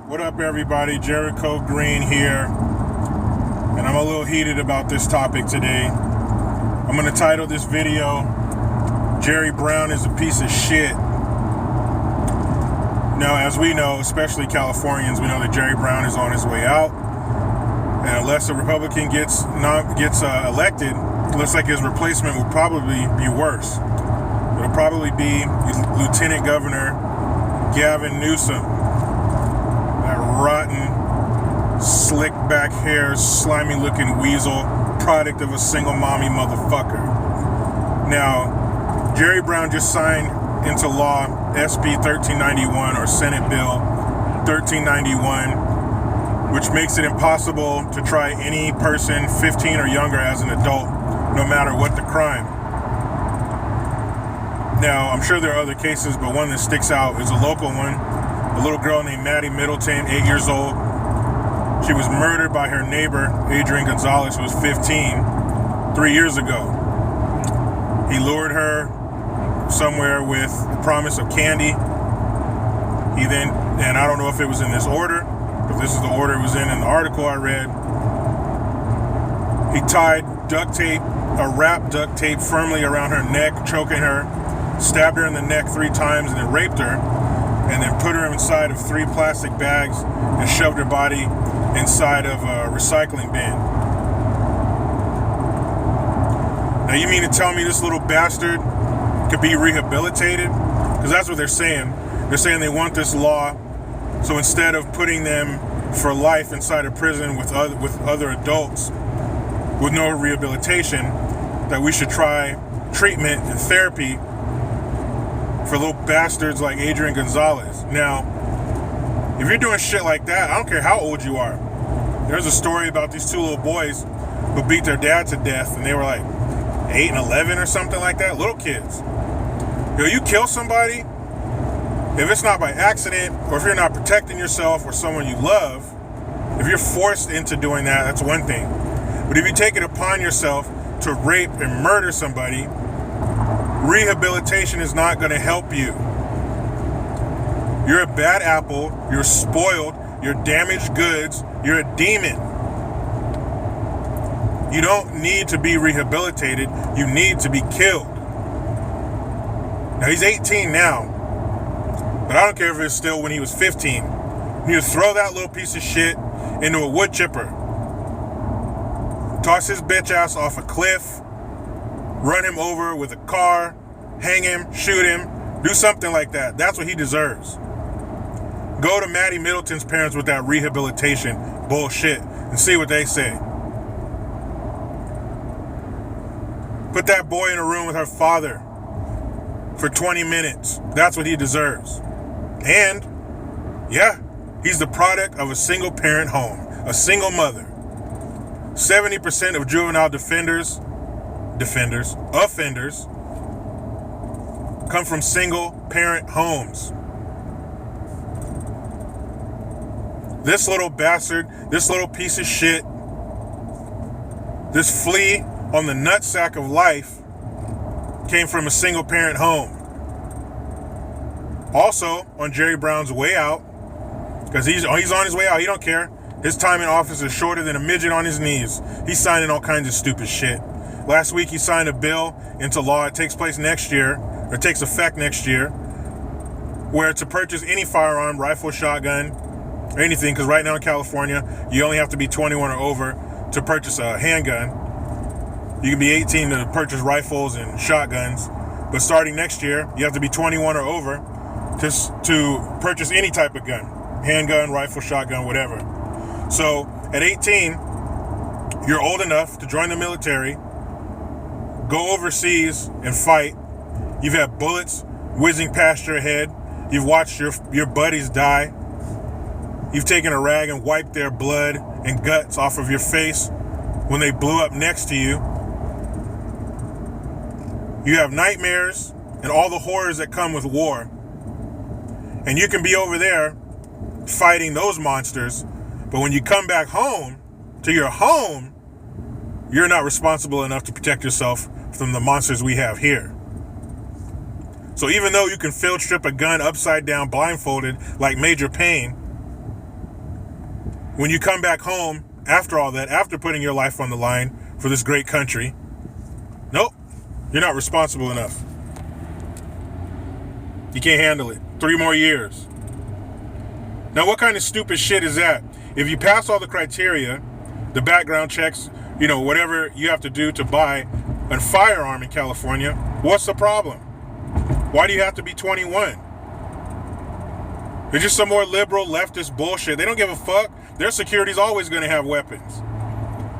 What up, everybody? Jericho Green here, and I'm a little heated about this topic today. I'm going to title this video, Jerry Brown is a piece of shit. Now, as we know, especially Californians, we know that Jerry Brown is on his way out, and unless a Republican gets elected, it looks like his replacement will probably be worse. It'll probably be Lieutenant Governor Gavin Newsom. Rotten, slick back hair, slimy looking weasel, product of a single mommy motherfucker. Now, Jerry Brown just signed into law SB 1391 or Senate Bill 1391, which makes it impossible to try any person 15 or younger as an adult, no matter what the crime. Now, I'm sure there are other cases, but one that sticks out is a local one. A little girl named Maddie Middleton, 8 years old. She was murdered by her neighbor, Adrian Gonzalez, who was 15, 3 years ago. He lured her somewhere with the promise of candy. He then, and I don't know if it was in this order, but this is the order it was in the article I read. He tied wrapped duct tape firmly around her neck, choking her, stabbed her in the neck 3 times, and then raped her. And then put her inside of 3 plastic bags and shoved her body inside of a recycling bin. Now, you mean to tell me this little bastard could be rehabilitated? Because that's what they're saying. They're saying they want this law, so instead of putting them for life inside a prison with other adults with no rehabilitation, that we should try treatment and therapy for little bastards like Adrian Gonzalez. Now, if you're doing shit like that, I don't care how old you are. There's a story about these 2 little boys who beat their dad to death, and they were like 8 and 11 or something like that. Little kids. You kill somebody, if it's not by accident, or if you're not protecting yourself or someone you love, if you're forced into doing that, that's one thing. But if you take it upon yourself to rape and murder somebody, rehabilitation is not going to help you. You're a bad apple. You're spoiled. You're damaged goods. You're a demon. You don't need to be rehabilitated. You need to be killed. Now, he's 18 now, but I don't care if it's still when he was 15. You throw that little piece of shit into a wood chipper. Toss his bitch ass off a cliff. Run him over with a car, hang him, shoot him, do something like that. That's what he deserves. Go to Maddie Middleton's parents with that rehabilitation bullshit and see what they say. Put that boy in a room with her father for 20 minutes. That's what he deserves. And, yeah, he's the product of a single parent home, a single mother. 70% of juvenile offenders come from single parent homes. This little bastard, this little piece of shit, this flea on the nutsack of life came from a single parent home. Also, on Jerry Brown's way out, because he's on his way out, he don't care. His time in office is shorter than a midget on his knees. He's signing all kinds of stupid shit. Last week, he signed a bill into law. It takes effect next year, where to purchase any firearm, rifle, shotgun, or anything, because right now in California, you only have to be 21 or over to purchase a handgun. You can be 18 to purchase rifles and shotguns, but starting next year, you have to be 21 or over to purchase any type of gun, handgun, rifle, shotgun, whatever. So at 18, you're old enough to join the military, go overseas and fight. You've had bullets whizzing past your head. You've watched your buddies die. You've taken a rag and wiped their blood and guts off of your face when they blew up next to you. You have nightmares and all the horrors that come with war. And you can be over there fighting those monsters, but when you come back home to your home, you're not responsible enough to protect yourself from the monsters we have here. So even though you can field strip a gun upside down blindfolded like Major Payne, when you come back home after all that, after putting your life on the line for this great country, nope, you're not responsible enough. You can't handle it. 3 more years. Now, what kind of stupid shit is that? If you pass all the criteria, the background checks, whatever you have to do to buy a firearm in California, what's the problem? Why do you have to be 21? It's just some more liberal leftist bullshit. They don't give a fuck. Their security's always going to have weapons.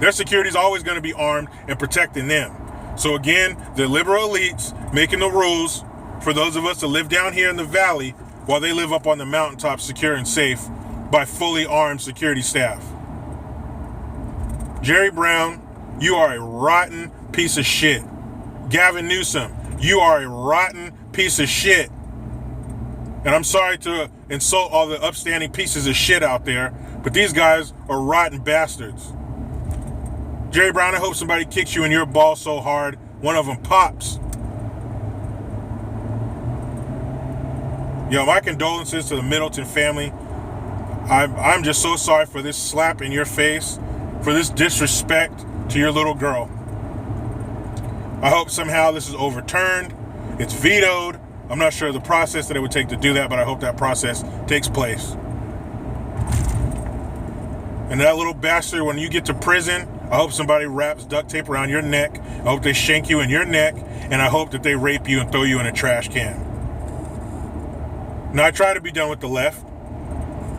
Their security's always going to be armed and protecting them. So again, the liberal elites making the rules for those of us that live down here in the valley while they live up on the mountaintop secure and safe by fully armed security staff. Jerry Brown, you are a rotten piece of shit. Gavin Newsom, you are a rotten piece of shit. And I'm sorry to insult all the upstanding pieces of shit out there, but these guys are rotten bastards. Jerry Brown, I hope somebody kicks you in your ball so hard, one of them pops. Yo, my condolences to the Middleton family. I'm just so sorry for this slap in your face, for this disrespect to your little girl. I hope somehow this is overturned. It's vetoed. I'm not sure the process that it would take to do that, but I hope that process takes place. And that little bastard, when you get to prison, I hope somebody wraps duct tape around your neck. I hope they shank you in your neck, and I hope that they rape you and throw you in a trash can. Now, I try to be done with the left,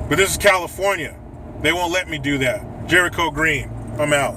but this is California. They won't let me do that. Jericho Green, I'm out.